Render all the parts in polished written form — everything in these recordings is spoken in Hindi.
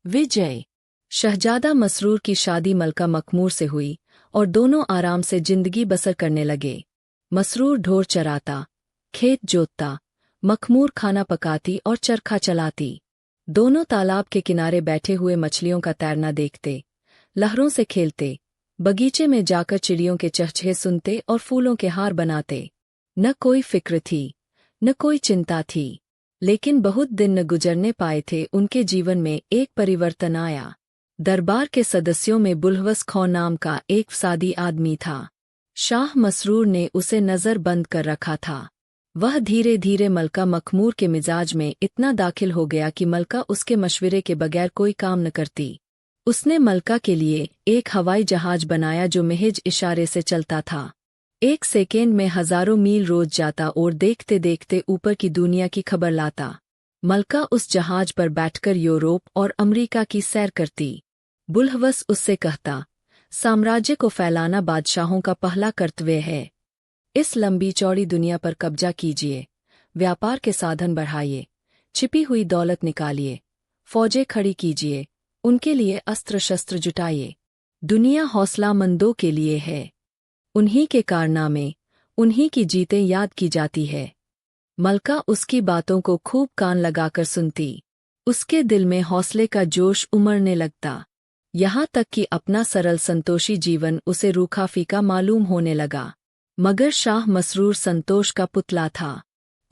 विजय। शहजादा मसरूर की शादी मलका मखमूर से हुई और दोनों आराम से जिंदगी बसर करने लगे। मसरूर ढोर चराता, खेत जोतता, मखमूर खाना पकाती और चरखा चलाती। दोनों तालाब के किनारे बैठे हुए मछलियों का तैरना देखते, लहरों से खेलते, बगीचे में जाकर चिड़ियों के चहचहे सुनते और फूलों के हार बनाते। न कोई फिक्र थी, न कोई चिंता थी। लेकिन बहुत दिन न गुजरने पाए थे उनके जीवन में एक परिवर्तन आया। दरबार के सदस्यों में बुल्हवस खौ नाम का एक फसादी आदमी था। शाह मसरूर ने उसे नज़र बंद कर रखा था। वह धीरे धीरे मलका मखमूर के मिजाज में इतना दाखिल हो गया कि मलका उसके मशवरे के बगैर कोई काम न करती। उसने मलका के लिए एक हवाई जहाज बनाया जो महज इशारे से चलता था। एक सेकेंड में हजारों मील रोज जाता और देखते देखते ऊपर की दुनिया की खबर लाता। मलका उस जहाज पर बैठकर यूरोप और अमेरिका की सैर करती। बुल्हवस उससे कहता, साम्राज्य को फैलाना बादशाहों का पहला कर्तव्य है। इस लंबी चौड़ी दुनिया पर कब्जा कीजिए, व्यापार के साधन बढ़ाइए, छिपी हुई दौलत निकालिए, फौजें खड़ी कीजिए, उनके लिए अस्त्र शस्त्र जुटाइए। दुनिया हौसलामंदों के लिए है। उन्हीं के कारनामे, उन्हीं की जीतें याद की जाती है। मलका उसकी बातों को खूब कान लगाकर सुनती। उसके दिल में हौसले का जोश उमड़ने लगता। यहाँ तक कि अपना सरल संतोषी जीवन उसे रूखा फीका मालूम होने लगा। मगर शाह मसरूर संतोष का पुतला था।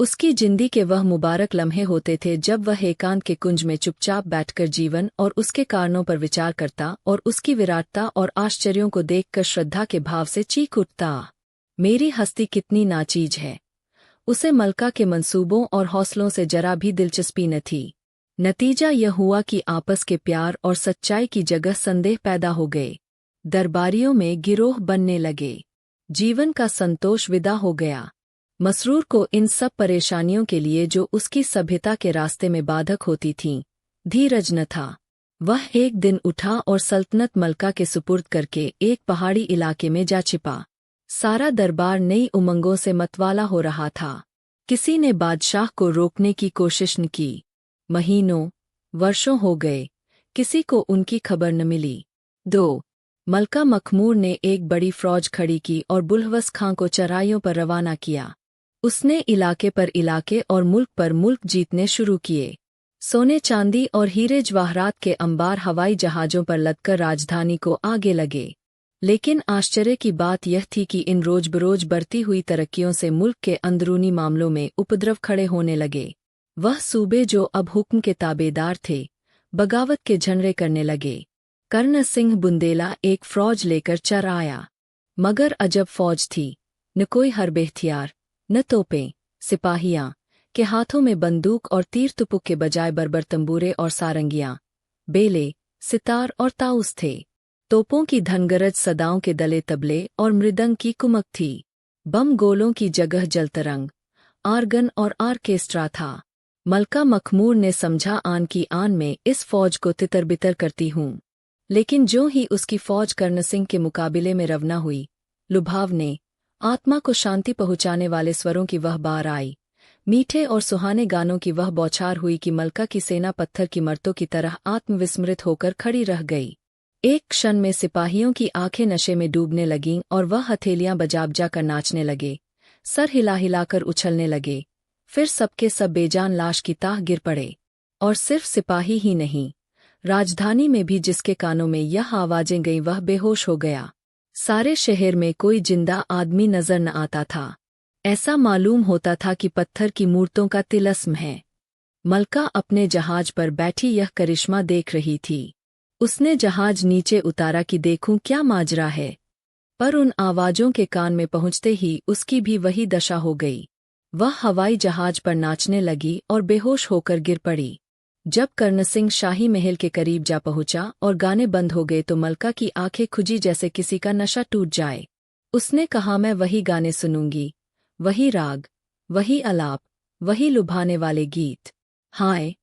उसकी जिंदगी के वह मुबारक लम्हे होते थे जब वह एकांत के कुंज में चुपचाप बैठकर जीवन और उसके कारणों पर विचार करता और उसकी विराटता और आश्चर्यों को देखकर श्रद्धा के भाव से चीख उठता। मेरी हस्ती कितनी नाचीज है। उसे मलका के मंसूबों और हौसलों से जरा भी दिलचस्पी न थी। नतीजा यह हुआ कि आपस के प्यार और सच्चाई की जगह संदेह पैदा हो गए। दरबारियों में गिरोह बनने लगे। जीवन का संतोष विदा हो गया। मसरूर को इन सब परेशानियों के लिए जो उसकी सभ्यता के रास्ते में बाधक होती थीं, धीरज न था। वह एक दिन उठा और सल्तनत मलका के सुपुर्द करके एक पहाड़ी इलाके में जा छिपा। सारा दरबार नई उमंगों से मतवाला हो रहा था। किसी ने बादशाह को रोकने की कोशिश न की। महीनों, वर्षों हो गए, किसी को उनकी खबर न मिली। 2. मलका मखमूर ने एक बड़ी फौज खड़ी की और बुल्हवस खां को चराइयों पर रवाना किया। उसने इलाके पर इलाके और मुल्क पर मुल्क जीतने शुरू किए। सोने चांदी और हीरे जवाहरात के अंबार हवाई जहाजों पर लदकर राजधानी को आगे लगे। लेकिन आश्चर्य की बात यह थी कि इन रोज बरोज बढ़ती हुई तरक्कियों से मुल्क के अंदरूनी मामलों में उपद्रव खड़े होने लगे। वह सूबे जो अब हुक्म के ताबेदार थे, बगावत के झंडे करने लगे। कर्ण सिंह बुंदेला एक फौज लेकर चर आया। मगर अजब फौज थी। न कोई हर्ब हथियार, न तोपें, सिपाहियां के हाथों में बंदूक और तीर तुपुक के बजाय बर्बर तंबूरे और सारंगियां, बेले, सितार और ताउस थे। तोपों की धनगरज सदाओं के दले तबले और मृदंग की कुमक थी। बम गोलों की जगह जलतरंग, आर्गन और आर्केस्ट्रा था। मलका मखमूर ने समझा आन की आन में इस फौज को तितर बितर करती हूँ। लेकिन जो ही उसकी फौज कर्ण सिंह के मुकाबले में रवाना हुई, लुभावने, आत्मा को शांति पहुँचाने वाले स्वरों की वह बार आई, मीठे और सुहाने गानों की वह बौछार हुई कि मलका की सेना पत्थर की मर्तों की तरह आत्मविस्मृत होकर खड़ी रह गई। एक क्षण में सिपाहियों की आंखें नशे में डूबने लगीं और वह हथेलियां बजा बजा कर नाचने लगे, सर हिला हिलाकर उछलने लगे। फिर सबके सब बेजान लाश की ताह गिर पड़े। और सिर्फ सिपाही ही नहीं, राजधानी में भी जिसके कानों में यह आवाजें गईं वह बेहोश हो गया। सारे शहर में कोई जिंदा आदमी नजर न आता था। ऐसा मालूम होता था कि पत्थर की मूर्तों का तिलस्म है। मलका अपने जहाज पर बैठी यह करिश्मा देख रही थी। उसने जहाज नीचे उतारा कि देखूं क्या माजरा है। पर उन आवाजों के कान में पहुंचते ही उसकी भी वही दशा हो गई। वह हवाई जहाज पर नाचने लगी और बेहोश होकर गिर पड़ी। जब कर्ण सिंह शाही महल के करीब जा पहुंचा और गाने बंद हो गए तो मलका की आंखें खुजी जैसे किसी का नशा टूट जाए। उसने कहा, मैं वही गाने सुनूंगी, वही राग, वही आलाप, वही लुभाने वाले गीत। हाय,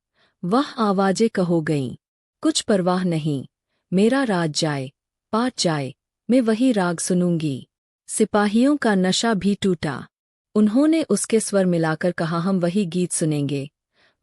वह आवाजें कहो गईं, कुछ परवाह नहीं, मेरा राज जाए, पाट जाए, मैं वही राग सुनूंगी। सिपाहियों का नशा भी टूटा। उन्होंने उसके स्वर मिलाकर कहा, हम वही गीत सुनेंगे,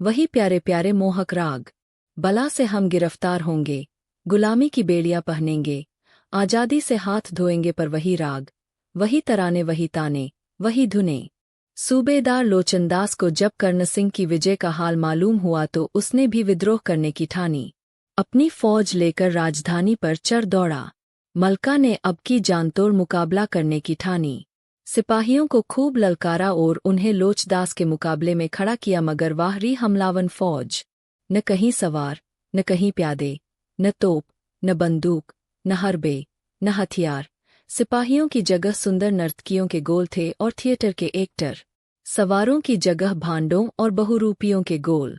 वही प्यारे प्यारे मोहक राग। बला से हम गिरफ्तार होंगे, गुलामी की बेड़ियां पहनेंगे, आजादी से हाथ धोएंगे, पर वही राग, वही तराने, वही ताने, वही धुने। सूबेदार लोचनदास को जब कर्ण सिंह की विजय का हाल मालूम हुआ तो उसने भी विद्रोह करने की ठानी। अपनी फौज लेकर राजधानी पर चढ़ दौड़ा। मलका ने अब की जानतोड़ मुकाबला करने की ठानी। सिपाहियों को खूब ललकारा और उन्हें लोचदास के मुकाबले में खड़ा किया, मगर वाहरी हमलावन फौज, न कहीं सवार, न कहीं प्यादे, न तोप, न बंदूक, न हरबे, न हथियार। सिपाहियों की जगह सुंदर नर्तकियों के गोल थे और थिएटर के एक्टर। सवारों की जगह भांडों और बहुरूपियों के गोल।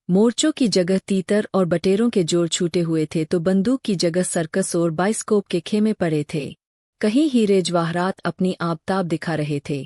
मोर्चों की जगह तीतर और बटेरों के जोड़ छूटे हुए थे, तो बंदूक की जगह सर्कस और बाइस्कोप के खेमे पड़े थे। कहीं हीरे जवाहरात अपनी आबताब दिखा रहे थे,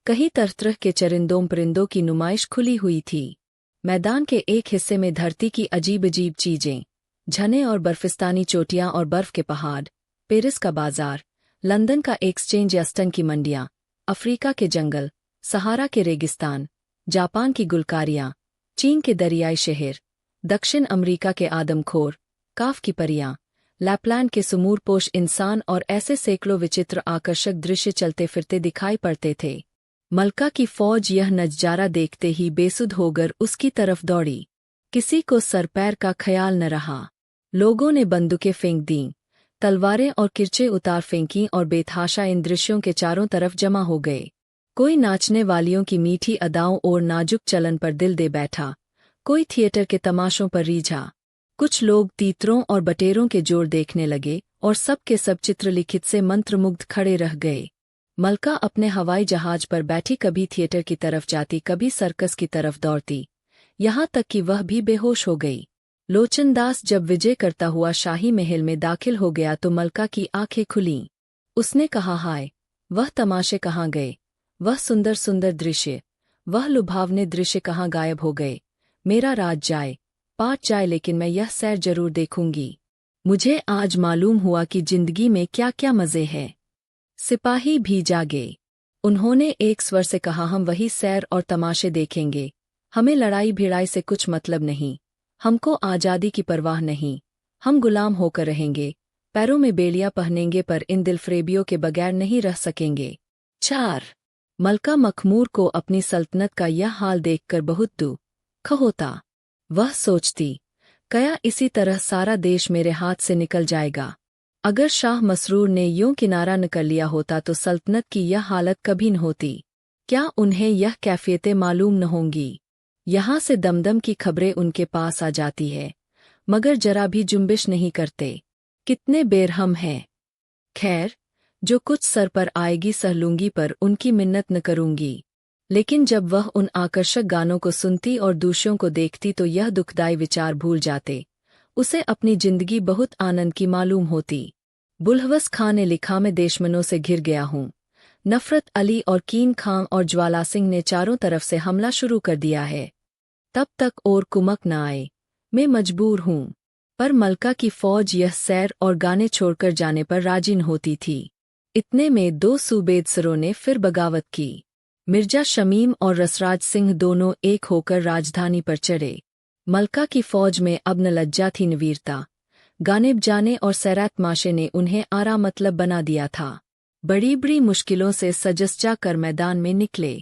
कहीं तरह तरह के चरिंदों परिंदों की नुमाइश खुली हुई थी। मैदान के एक हिस्से में धरती की अजीब अजीब चीजें, झने और बर्फिस्तानी चोटियां और बर्फ के पहाड़, पेरिस का बाजार, लंदन का एक्सचेंज, यस्टन की मंडियां, अफ्रीका के जंगल, सहारा के रेगिस्तान, जापान की गुलकारियां, चीन के दरियाई शहर, दक्षिण अमेरिका के आदमखोर, काफ की परियां, लैपलैंड के सुमूरपोश इंसान और ऐसे सैकड़ों विचित्र आकर्षक दृश्य चलते फिरते दिखाई पड़ते थे। मलका की फौज यह नजारा देखते ही बेसुध होकर उसकी तरफ दौड़ी। किसी को सर पैर का ख्याल न रहा। लोगों ने बंदूकें फेंक दीं, तलवारें और किरचे उतार फेंकीं और बेतहाशा इन दृश्यों के चारों तरफ जमा हो गए। कोई नाचने वालियों की मीठी अदाओं और नाजुक चलन पर दिल दे बैठा, कोई थिएटर के तमाशों पर रीझा। कुछ लोग तीतरों और बटेरों के जोड़ देखने लगे और सब के सब चित्रलिखित से मंत्रमुग्ध खड़े रह गए। मलका अपने हवाई जहाज पर बैठी कभी थिएटर की तरफ जाती, कभी सर्कस की तरफ दौड़ती, यहाँ तक कि वह भी बेहोश हो गई। लोचनदास जब विजय करता हुआ शाही महल में दाखिल हो गया तो मलका की आंखें खुलीं। उसने कहा, हाय, वह तमाशे कहाँ गए? वह सुंदर सुंदर दृश्य, वह लुभावने दृश्य कहाँ गायब हो गए? मेरा राज जाए, पाट जाए, लेकिन मैं यह सैर जरूर देखूंगी। मुझे आज मालूम हुआ कि जिंदगी में क्या क्या मजे हैं। सिपाही भी जागे। उन्होंने एक स्वर से कहा, हम वही सैर और तमाशे देखेंगे। हमें लड़ाई भिड़ाई से कुछ मतलब नहीं, हमको आजादी की परवाह नहीं। हम गुलाम होकर रहेंगे, पैरों में बेड़ियां पहनेंगे, पर इन दिलफ्रेबियों के बगैर नहीं रह सकेंगे। 4 मलका मखमूर को अपनी सल्तनत का यह हाल देखकर बहुत दुख होता। वह सोचती, क्या इसी तरह सारा देश मेरे हाथ से निकल जाएगा? अगर शाह मसरूर ने यूं किनारा न कर लिया होता तो सल्तनत की यह हालत कभी न होती। क्या उन्हें यह कैफियतें मालूम न होंगी? यहाँ से दमदम की खबरें उनके पास आ जाती है, मगर जरा भी जुम्बिश नहीं करते। कितने बेरहम हैं। खैर, जो कुछ सर पर आएगी सह लूंगी, पर उनकी मिन्नत न करूंगी। लेकिन जब वह उन आकर्षक गानों को सुनती और दूसरों को देखती तो यह दुखदाई विचार भूल जाते। उसे अपनी जिंदगी बहुत आनंद की मालूम होती। बुलहवस खां ने लिखा, मैं देशमनों से घिर गया हूँ। नफरत अली और कीन खां और ज्वाला सिंह ने चारों तरफ से हमला शुरू कर दिया है। तब तक और कुमक न आए, मैं मजबूर हूँ। पर मलका की फौज यह सैर और गाने छोड़कर जाने पर राजी न होती थी। इतने में 2 सूबेदारों ने फिर बगावत की। मिर्जा शमीम और रसराज सिंह दोनों एक होकर राजधानी पर चढ़े। मलका की फौज में अब न लज्जा थी न वीरता। गाने बजाने और सैरात तमाशे ने उन्हें आरा मतलब बना दिया था। बड़ी बड़ी मुश्किलों से सजस्जा कर मैदान में निकले।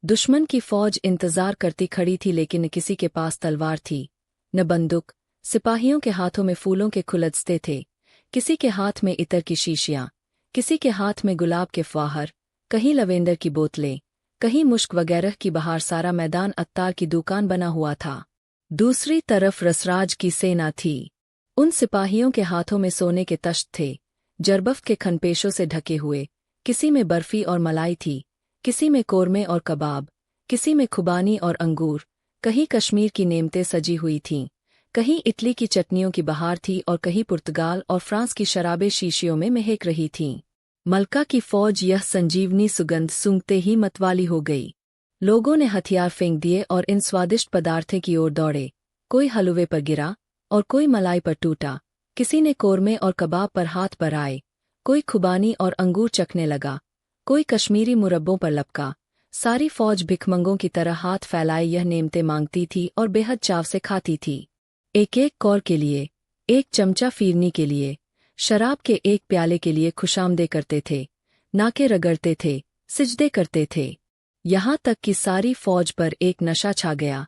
दुश्मन की फौज इंतजार करती खड़ी थी, लेकिन न किसी के पास तलवार थी, न बंदूक। सिपाहियों के हाथों में फूलों के खुलदस्ते थे, किसी के हाथ में इत्र की शीशियां, किसी के हाथ में गुलाब के फवाहर, कहीं लवेंडर की बोतलें, कहीं मुश्क वगैरह की बहार। सारा मैदान अत्तार की दुकान बना हुआ था। दूसरी तरफ रसराज की सेना थी। उन सिपाहियों के हाथों में सोने के तश्त थे, जरबफ्त के खनपेशों से ढके हुए। किसी में बर्फी और मलाई थी, किसी में कोरमे और कबाब, किसी में खुबानी और अंगूर। कहीं कश्मीर की नेमतें सजी हुई थीं, कहीं इटली की चटनियों की बहार थी और कहीं पुर्तगाल और फ्रांस की शराबें शीशियों में महक रही थीं। मलका की फौज यह संजीवनी सुगंध सूंघते ही मतवाली हो गई। लोगों ने हथियार फेंक दिए और इन स्वादिष्ट पदार्थों की ओर दौड़े। कोई हलवे पर गिरा और कोई मलाई पर टूटा, किसी ने कोरमे और कबाब पर हाथ पर आए, कोई खुबानी और अंगूर चखने लगा, कोई कश्मीरी मुरब्बों पर लपका। सारी फौज भिखमंगों की तरह हाथ फैलाए यह नेमतें मांगती थी और बेहद चाव से खाती थी। एक एक कौर के लिए, एक चमचा फिरनी के लिए, शराब के एक प्याले के लिए खुशामदे करते थे, नाके रगड़ते थे, सिजदे करते थे। यहाँ तक कि सारी फौज पर एक नशा छा गया,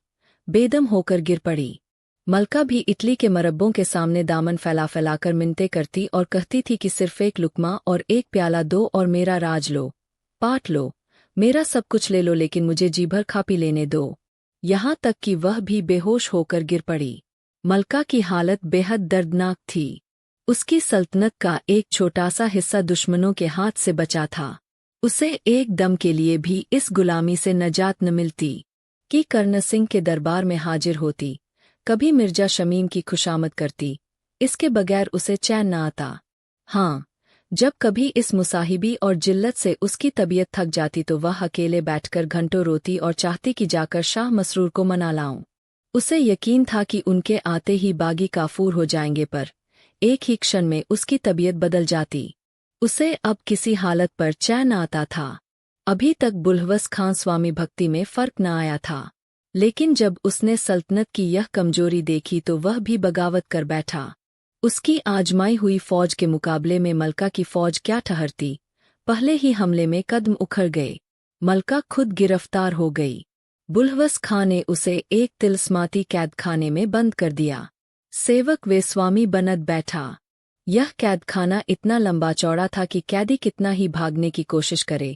बेदम होकर गिर पड़ी। मलका भी इटली के मरब्बों के सामने दामन फैला फैलाकर मिन्नतें करती और कहती थी कि सिर्फ एक लुकमा और एक प्याला दो और मेरा राज लो, पाट लो, मेरा सब कुछ ले लो, लेकिन मुझे जी भर खा पी लेने दो। यहाँ तक कि वह भी बेहोश होकर गिर पड़ी। मलका की हालत बेहद दर्दनाक थी। उसकी सल्तनत का एक छोटा सा हिस्सा दुश्मनों के हाथ से बचा था। उसे एक दम के लिए भी इस गुलामी से नजात न मिलती कि कर्ण सिंह के दरबार में हाजिर होती, कभी मिर्जा शमीम की खुशामद करती, इसके बगैर उसे चैन न आता। हाँ, जब कभी इस मुसाहिबी और जिल्लत से उसकी तबीयत थक जाती तो वह अकेले बैठकर घंटों रोती और चाहती कि जाकर शाह मसरूर को मना लाऊं। उसे यकीन था कि उनके आते ही बागी काफूर हो जाएंगे, पर एक ही क्षण में उसकी तबीयत बदल जाती। उसे अब किसी हालत पर चैन आता था। अभी तक बुलहवस खां स्वामी भक्ति में फर्क न आया था, लेकिन जब उसने सल्तनत की यह कमजोरी देखी तो वह भी बगावत कर बैठा। उसकी आजमाई हुई फौज के मुकाबले में मलका की फौज क्या ठहरती। पहले ही हमले में कदम उखड़ गए। मलका खुद गिरफ्तार हो गई। बुलहवस खां ने उसे एक तिलस्माती कैदखाने में बंद कर दिया। सेवक वे स्वामी बनत बैठा। यह कैदखाना इतना लंबा चौड़ा था कि कैदी कितना ही भागने की कोशिश करे,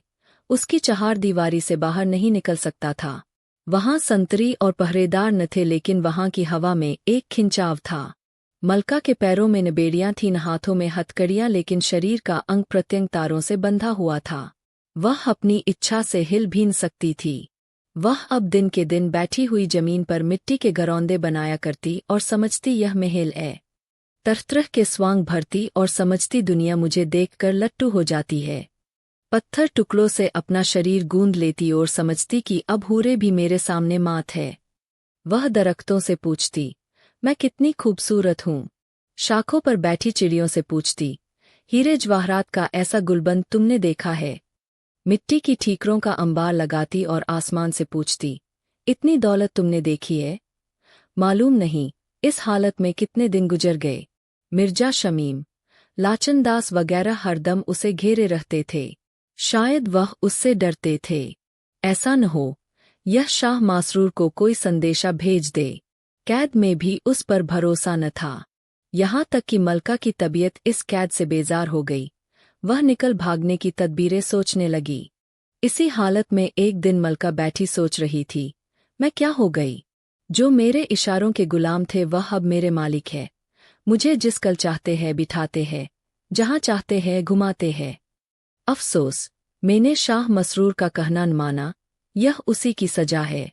उसकी चहार दीवारी से बाहर नहीं निकल सकता था। वहां संतरी और पहरेदार न थे, लेकिन वहां की हवा में एक खिंचाव था। मलका के पैरों में नबेड़ियां थीं, न हाथों में हथकड़ियां, लेकिन शरीर का अंग प्रत्यंग तारों से बंधा हुआ था। वह अपनी इच्छा से हिल भी न सकती थी। वह अब दिन के दिन बैठी हुई जमीन पर मिट्टी के घरौंदे बनाया करती और समझती यह महल है। तरह के स्वांग भरती और समझती दुनिया मुझे देखकर लट्टू हो जाती है। पत्थर टुकड़ों से अपना शरीर गूंद लेती और समझती कि अब हूरे भी मेरे सामने मात है। वह दरख्तों से पूछती, मैं कितनी खूबसूरत हूँ। शाखों पर बैठी चिड़ियों से पूछती, हीरे जवाहरात का ऐसा गुलबंद तुमने देखा है। मिट्टी की ठीकरों का अंबार लगाती और आसमान से पूछती, इतनी दौलत तुमने देखी है? मालूम नहीं इस हालत में कितने दिन गुजर गए। मिर्जा शमीम, लाचनदास वगैरह हरदम उसे घेरे रहते थे। शायद वह उससे डरते थे। ऐसा न हो यह शाह मसरूर को कोई संदेशा भेज दे। कैद में भी उस पर भरोसा न था। यहाँ तक कि मलका की तबीयत इस कैद से बेजार हो गई। वह निकल भागने की तदबीरें सोचने लगी। इसी हालत में एक दिन मलका बैठी सोच रही थी, मैं क्या हो गई? जो मेरे इशारों के गुलाम थे वह अब मेरे मालिक है। मुझे जिस कल चाहते हैं बिठाते हैं, जहाँ चाहते हैं घुमाते हैं। अफसोस मैंने शाह मसरूर का कहना न माना, यह उसी की सजा है।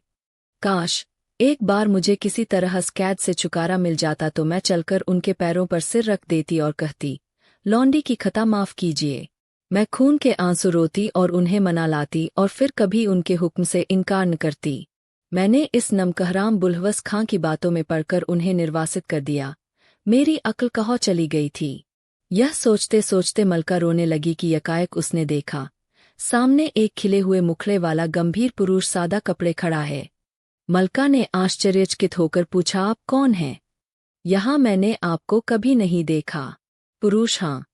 काश एक बार मुझे किसी तरह इस कैद से छुटकारा मिल जाता तो मैं चलकर उनके पैरों पर सिर रख देती और कहती, लौंडी की खता माफ कीजिए। मैं खून के आंसू रोती और उन्हें मना लाती और फिर कभी उनके हुक्म से इनकार न करती। मैंने इस नमकहराम बुलहवस खां की बातों में पढ़कर उन्हें निर्वासित कर दिया। मेरी अक्ल कहाँ चली गई थी। यह सोचते सोचते मलका रोने लगी कि यकायक उसने देखा, सामने एक खिले हुए मुखड़े वाला गंभीर पुरुष सादा कपड़े खड़ा है। मलका ने आश्चर्यचकित होकर पूछा, आप कौन हैं? यहाँ मैंने आपको कभी नहीं देखा। पुरुष, हाँ,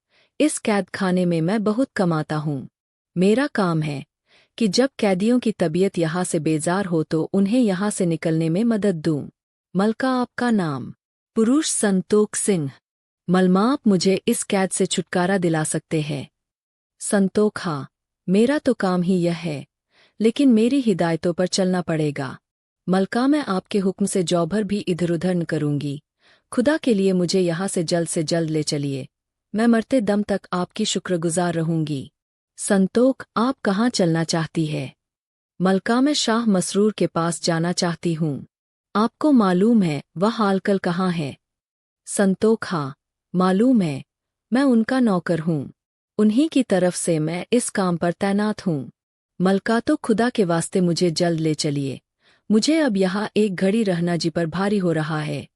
इस कैदखाने में मैं बहुत कमाता हूँ। मेरा काम है कि जब कैदियों की तबीयत यहाँ से बेजार हो तो उन्हें यहाँ से निकलने में मदद दूँ। मलका, आपका नाम? पुरुष, संतोख सिंह। मलमा, आप मुझे इस कैद से छुटकारा दिला सकते हैं? संतोख, हाँ, मेरा तो काम ही यह है, लेकिन मेरी हिदायतों पर चलना पड़ेगा। मलका, मैं आपके हुक्म से जौभर भी इधर उधर न करूंगी। खुदा के लिए मुझे यहाँ से जल्द ले चलिए। मैं मरते दम तक आपकी शुक्रगुजार रहूंगी। संतोख, आप कहाँ चलना चाहती है? मलका, मैं शाह मसरूर के पास जाना चाहती हूँ। आपको मालूम है वह आजकल कहाँ है? संतोख, हाँ, मालूम है, मैं उनका नौकर हूँ। उन्हीं की तरफ से मैं इस काम पर तैनात हूँ। मलका, तो खुदा के वास्ते मुझे जल्द ले चलिए। मुझे अब यहाँ एक घड़ी रहना जी पर भारी हो रहा है।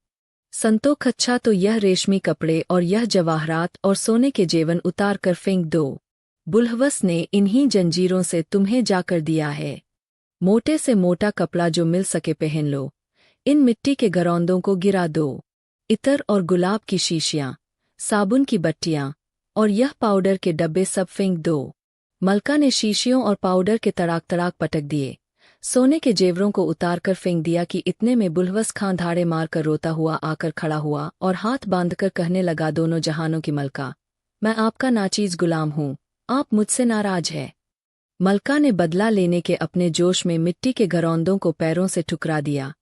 संतोख, अच्छा तो यह रेशमी कपड़े और यह जवाहरात और सोने के जेवन उतार कर फेंक दो। बुलहवस ने इन्हीं जंजीरों से तुम्हें जाकर दिया है। मोटे से मोटा कपड़ा जो मिल सके पहन लो। इन मिट्टी के घरौंदों को गिरा दो। इत्र और गुलाब की शीशियाँ, साबुन की बट्टियाँ और यह पाउडर के डब्बे सब फेंक दो। मलका ने शीशियों और पाउडर के तड़ाक तड़ाक पटक दिए। सोने के जेवरों को उतारकर फेंक दिया कि इतने में बुलवस खां धाड़े मारकर रोता हुआ आकर खड़ा हुआ और हाथ बांधकर कहने लगा, दोनों जहानों की मलका, मैं आपका नाचीज गुलाम हूँ, आप मुझसे नाराज है। मलका ने बदला लेने के अपने जोश में मिट्टी के घरौंदों को पैरों से ठुकरा दिया,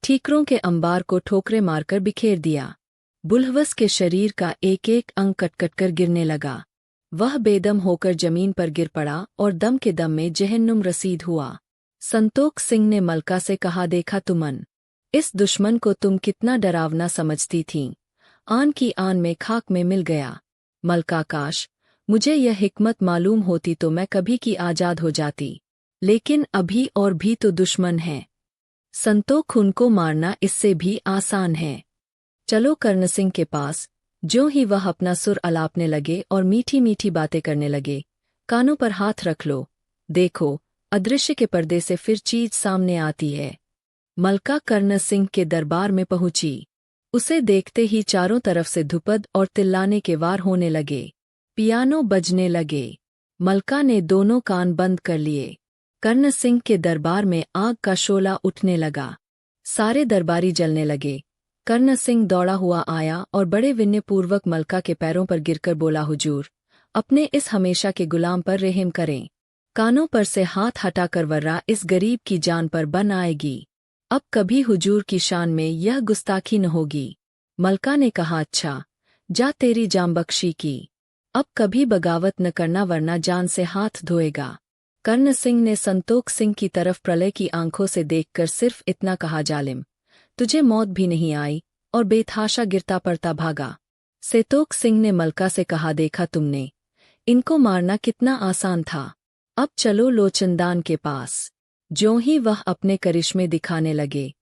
ठीकरों के अंबार को ठोकरे मारकर बिखेर दिया। बुलहवस के शरीर का एक एक अंग कटकट कर गिरने लगा। वह बेदम होकर जमीन पर गिर पड़ा और दम के दम में जहन्नुम रसीद हुआ। संतोख सिंह ने मलका से कहा, देखा तुमन, इस दुश्मन को तुम कितना डरावना समझती थीं, आन की आन में खाक में मिल गया। मलका, काश मुझे यह हिकमत मालूम होती तो मैं कभी की आजाद हो जाती, लेकिन अभी और भी तो दुश्मन है। संतोख उनको मारना इससे भी आसान है। चलो कर्ण सिंह के पास। ज्यों ही वह अपना सुर अलापने लगे और मीठी मीठी बातें करने लगे, कानों पर हाथ रख लो, देखो अदृश्य के पर्दे से फिर चीज सामने आती है। मलका कर्ण सिंह के दरबार में पहुंची। उसे देखते ही चारों तरफ से धुपद और तिल्लाने के वार होने लगे। पियानो बजने लगे। मलका ने दोनों कान बंद कर लिए। कर्ण सिंह के दरबार में आग का शोला उठने लगा। सारे दरबारी जलने लगे। कर्ण सिंह दौड़ा हुआ आया और बड़े विनयपूर्वक मलका के पैरों पर गिरकर बोला, हुजूर, अपने इस हमेशा के गुलाम पर रहम करें। कानों पर से हाथ हटाकर वर्रा इस गरीब की जान पर बन आएगी। अब कभी हुजूर की शान में यह गुस्ताखी न होगी। मलका ने कहा, अच्छा, जा तेरी जान बख्शी की। अब कभी बगावत न करना वरना जान से हाथ धोएगा। कर्ण सिंह ने संतोख सिंह की तरफ प्रलय की आंखों से देखकर सिर्फ इतना कहा, जालिम, तुझे मौत भी नहीं आई, और बेतहाशा गिरता पड़ता भागा। संतोख सिंह ने मलका से कहा, देखा तुमने, इनको मारना कितना आसान था। अब चलो लोचनदान के पास। ज्यों ही वह अपने करिश्मे दिखाने लगे,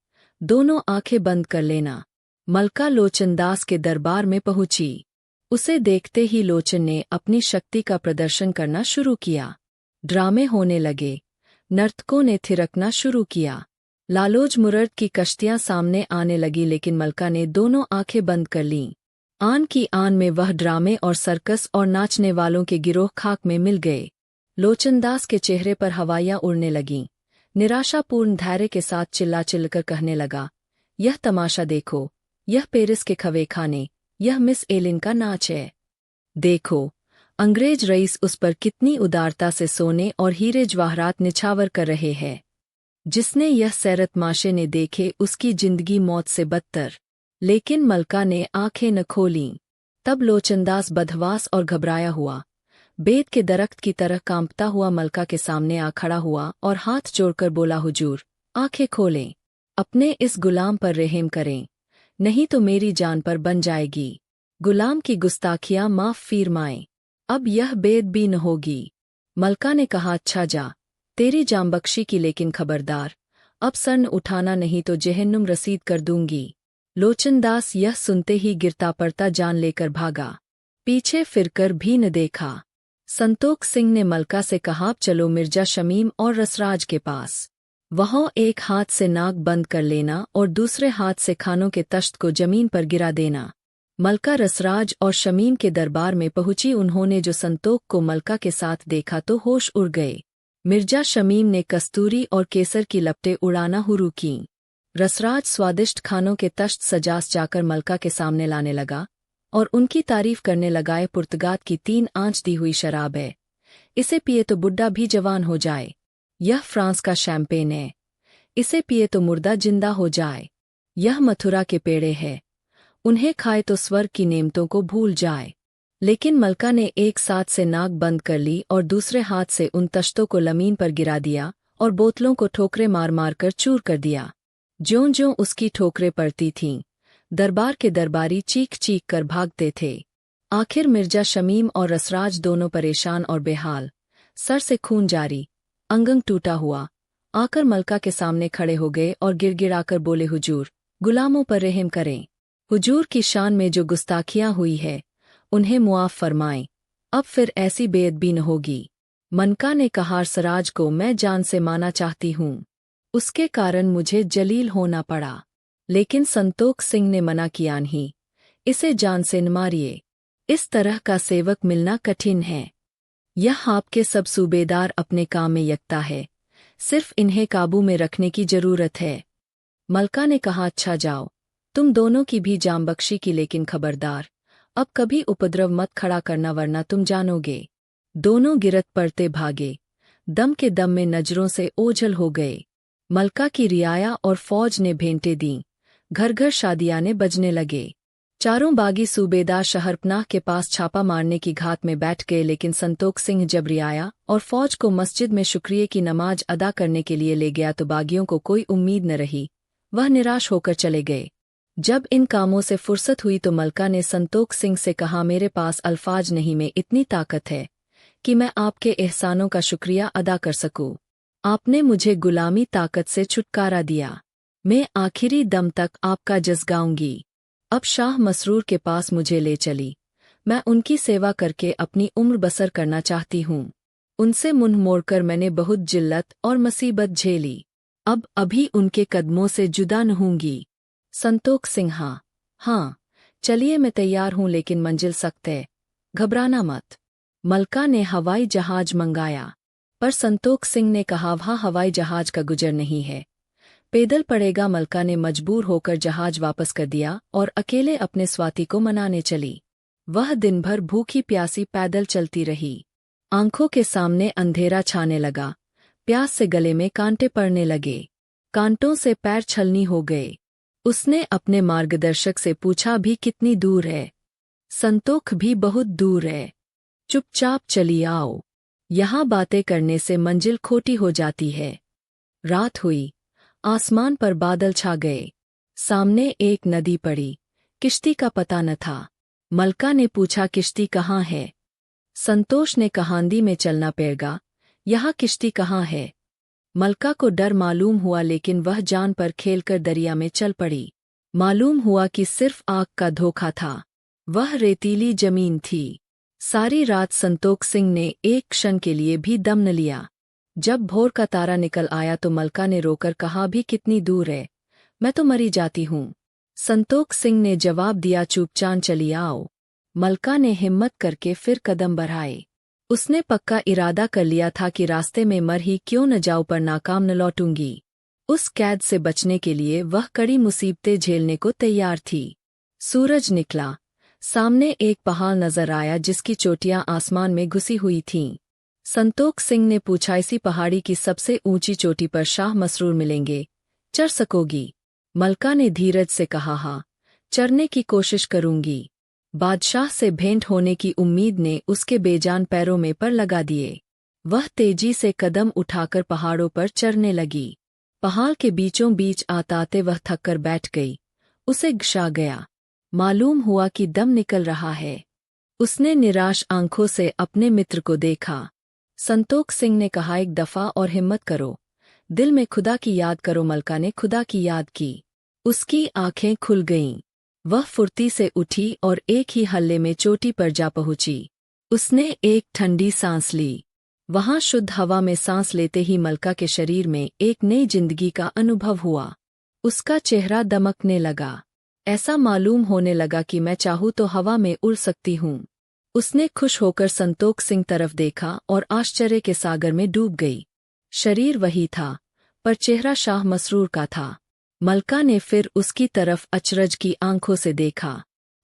दोनों आंखें बंद कर लेना। मलका लोचनदास के दरबार में पहुंची। उसे देखते ही लोचन ने अपनी शक्ति का प्रदर्शन करना शुरू किया। ड्रामे होने लगे। नर्तकों ने थिरकना शुरू किया। लालोज मुरर्द की कश्तियां सामने आने लगी, लेकिन मलका ने दोनों आंखें बंद कर लीं। आन की आन में वह ड्रामे और सर्कस और नाचने वालों के गिरोह खाक में मिल गए। लोचनदास के चेहरे पर हवाइयां उड़ने लगीं। निराशापूर्ण धैर्य के साथ चिल्ला चिल्लकर कहने लगा, यह तमाशा देखो, यह पेरिस के खवे खाने, यह मिस एलिन का नाच है। देखो, अंग्रेज रईस उस पर कितनी उदारता से सोने और हीरे जवाहरात निछावर कर रहे हैं। जिसने यह सैरत माशे ने देखे उसकी जिंदगी मौत से बदतर। लेकिन मलका ने आंखें न खोलीं। तब लोचनदास बदहवास और घबराया हुआ, बेत के दरख्त की तरह कांपता हुआ मलका के सामने आ खड़ा हुआ और हाथ जोड़कर बोला, हुजूर, आंखें खोलें, अपने इस गुलाम पर रहम करें, नहीं तो मेरी जान पर बन जाएगी। गुलाम की गुस्ताखियां माफ फीरमाएं, अब यह बेदबी न होगी। मलका ने कहा, अच्छा जा, तेरी जान बख्शी की, लेकिन खबरदार, अब सर न उठाना नहीं तो जहन्नुम रसीद कर दूंगी। लोचनदास यह सुनते ही गिरता पड़ता जान लेकर भागा। पीछे फिरकर भी न देखा। संतोख सिंह ने मलका से कहा, चलो मिर्जा शमीम और रसराज के पास। वहाँ एक हाथ से नाक बंद कर लेना और दूसरे हाथ से खानों के तश्त को जमीन पर गिरा देना। मलका रसराज और शमीम के दरबार में पहुंची। उन्होंने जो संतोख को मलका के साथ देखा तो होश उड़ गए। मिर्जा शमीम ने कस्तूरी और केसर की लपटें उड़ाना शुरू कीं। रसराज स्वादिष्ट खानों के तश्त सजास जाकर मलका के सामने लाने लगा और उनकी तारीफ करने लगाए, पुर्तगाल की 3 आंच दी हुई शराब है, इसे पिए तो बुड्ढा भी जवान हो जाए। यह फ्रांस का शैंपेन है, इसे पिए तो मुर्दा जिंदा हो जाए। यह मथुरा के पेड़े है, उन्हें खाए तो स्वर्ग की नेमतों को भूल जाए। लेकिन मलका ने एक साथ से नाक बंद कर ली और दूसरे हाथ से उन तश्तों को लमीन पर गिरा दिया और बोतलों को ठोकरे मार मार कर चूर कर दिया। ज्यों-ज्यों उसकी ठोकरें पड़ती थीं, दरबार के दरबारी चीख चीख कर भागते थे। आखिर मिर्जा शमीम और रसराज दोनों परेशान और बेहाल, सर से खून जारी, अंगंग टूटा हुआ, आकर मलका के सामने खड़े हो गए और गिड़गिड़ाकर बोले, हुजूर, गुलामों पर रहम करें। हुजूर की शान में जो गुस्ताखियां हुई है उन्हें मुआफ फरमाएं, अब फिर ऐसी बेअदबी न होगी। मनका ने कहा, सराज को मैं जान से माना चाहती हूँ, उसके कारण मुझे जलील होना पड़ा, लेकिन संतोख सिंह ने मना किया, नहीं, इसे जान से न मारिए। इस तरह का सेवक मिलना कठिन है। यह आपके सब सूबेदार अपने काम में यकता है, सिर्फ इन्हें काबू में रखने की जरूरत है। मलका ने कहा, अच्छा जाओ, तुम दोनों की भी जान बख्शी की, लेकिन खबरदार, अब कभी उपद्रव मत खड़ा करना वरना तुम जानोगे। दोनों गिरत पड़ते भागे, दम के दम में नजरों से ओझल हो गए। मलका की रियाया और फौज ने भेंटे दीं, घर घर शादियाने बजने लगे। चारों बागी सूबेदार शहरपनाह के पास छापा मारने की घात में बैठ गए, लेकिन संतोख सिंह जब रियाया और फौज को मस्जिद में शुक्रिये की नमाज अदा करने के लिए ले गया तो बागियों को कोई उम्मीद न रही, वह निराश होकर चले गए। जब इन कामों से फुर्सत हुई तो मलका ने संतोख सिंह से कहा, मेरे पास अल्फाज नहीं, में इतनी ताकत है कि मैं आपके एहसानों का शुक्रिया अदा कर सकूं। आपने मुझे गुलामी ताकत से छुटकारा दिया, मैं आखिरी दम तक आपका जस गाऊंगी। अब शाह मसरूर के पास मुझे ले चली, मैं उनकी सेवा करके अपनी उम्र बसर करना चाहती हूँ। उनसे मुंह मोड़कर मैंने बहुत जिल्लत और मुसीबत झेली, अब अभी उनके कदमों से जुदा न होंगी। संतोख सिंह, हाँ, चलिए मैं तैयार हूँ, लेकिन मंजिल सख्त है, घबराना मत। मलका ने हवाई जहाज मंगाया, पर संतोख सिंह ने कहा, वहाँ हवाई जहाज का गुजर नहीं है, पैदल पड़ेगा। मलका ने मजबूर होकर जहाज वापस कर दिया और अकेले अपने स्वाति को मनाने चली। वह दिन भर भूखी प्यासी पैदल चलती रही। आंखों के सामने अंधेरा छाने लगा, प्यास से गले में कांटे पड़ने लगे, कांटों से पैर छलनी हो गए। उसने अपने मार्गदर्शक से पूछा, भी कितनी दूर है? संतोख, भी बहुत दूर है, चुपचाप चली आओ, यहाँ बातें करने से मंजिल खोटी हो जाती है। रात हुई, आसमान पर बादल छा गए, सामने एक नदी पड़ी, किश्ती का पता न था। मलका ने पूछा, किश्ती कहाँ है? संतोष ने कहा, आंधी में चलना पड़ेगा, यहाँ किश्ती कहाँ है? मलका को डर मालूम हुआ, लेकिन वह जान पर खेलकर दरिया में चल पड़ी। मालूम हुआ कि सिर्फ आग का धोखा था, वह रेतीली जमीन थी। सारी रात संतोख सिंह ने एक क्षण के लिए भी दम न लिया। जब भोर का तारा निकल आया तो मलका ने रोकर कहा, भी कितनी दूर है, मैं तो मरी जाती हूँ। संतोख सिंह ने जवाब दिया, चुपचाप चली आओ। मलका ने हिम्मत करके फिर कदम बढ़ाए। उसने पक्का इरादा कर लिया था कि रास्ते में मर ही क्यों न जाऊं, पर नाकाम न लौटूंगी। उस कैद से बचने के लिए वह कड़ी मुसीबतें झेलने को तैयार थी। सूरज निकला, सामने एक पहाड़ नजर आया जिसकी चोटियां आसमान में घुसी हुई थीं। संतोख सिंह ने पूछा, इसी पहाड़ी की सबसे ऊंची चोटी पर शाह मसरूर मिलेंगे, चढ़ सकोगी? मलका ने धीरज से कहा, हाँ, चढ़ने की कोशिश करूंगी। बादशाह से भेंट होने की उम्मीद ने उसके बेजान पैरों में पर लगा दिए। वह तेजी से कदम उठाकर पहाड़ों पर चढ़ने लगी। पहाड़ के बीचों बीच आते वह थक कर बैठ गई, उसे घसा गया, मालूम हुआ कि दम निकल रहा है। उसने निराश आंखों से अपने मित्र को देखा। संतोख सिंह ने कहा, एक दफा और हिम्मत करो, दिल में खुदा की याद करो। मलका ने खुदा की याद की, उसकी आंखें खुल गईं। वह फुर्ती से उठी और एक ही हल्ले में चोटी पर जा पहुंची। उसने एक ठंडी सांस ली। वहां शुद्ध हवा में सांस लेते ही मलका के शरीर में एक नई जिंदगी का अनुभव हुआ। उसका चेहरा दमकने लगा, ऐसा मालूम होने लगा कि मैं चाहूँ तो हवा में उड़ सकती हूँ। उसने खुश होकर संतोख सिंह तरफ देखा और आश्चर्य के सागर में डूब गई। शरीर वही था, पर चेहरा शाह मसरूर का था। मलका ने फिर उसकी तरफ अचरज की आंखों से देखा।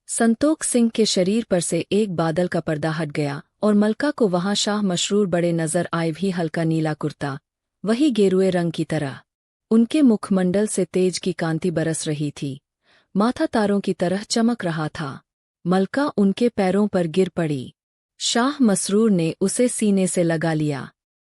संतोख सिंह के शरीर पर से एक बादल का पर्दा हट गया और मलका को वहां शाह मसरूर बड़े नजर आए, भी हल्का नीला कुर्ता, वही गेरुए रंग की तरह। उनके मुखमंडल से तेज की कांति बरस रही थी, माथा तारों की तरह चमक रहा था। मलका उनके पैरों पर गिर पड़ी। शाह मसरूर ने उसे सीने से लगा लिया।